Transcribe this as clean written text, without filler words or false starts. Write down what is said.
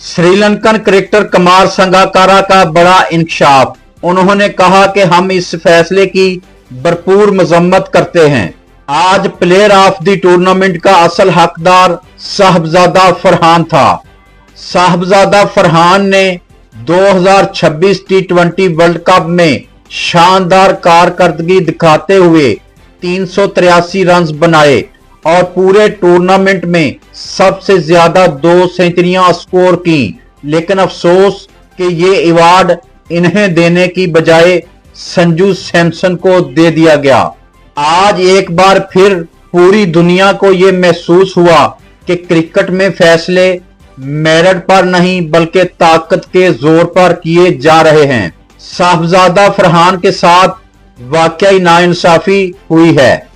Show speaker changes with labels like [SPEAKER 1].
[SPEAKER 1] Sri Lankan cricketer Kumar Sangakkara का बड़ा इंकशाफ। उन्होंने कहा कि हम इस फैसले की भरपूर मजम्मत करते हैं। आज प्लेयर ऑफ द टूर्नामेंट का असल हकदार साहबजादा फरहान था। साहबजादा फरहान ने 2026 टी20 वर्ल्ड कप में शानदार कारकर्दगी दिखाते हुए 383 रन बनाए और पूरे टूर्नामेंट में सबसे ज्यादा 2 सेंचुरियां स्कोर की। लेकिन अफसोस कि ये अवार्ड इन्हें देने की बजाय संजू सैमसन को दे दिया गया। आज एक बार फिर पूरी दुनिया को ये महसूस हुआ कि क्रिकेट में फैसले मेरिट पर नहीं बल्कि ताकत के जोर पर किए जा रहे हैं। साहबजादा फरहान के साथ वाकई नाइंसाफी हुई है।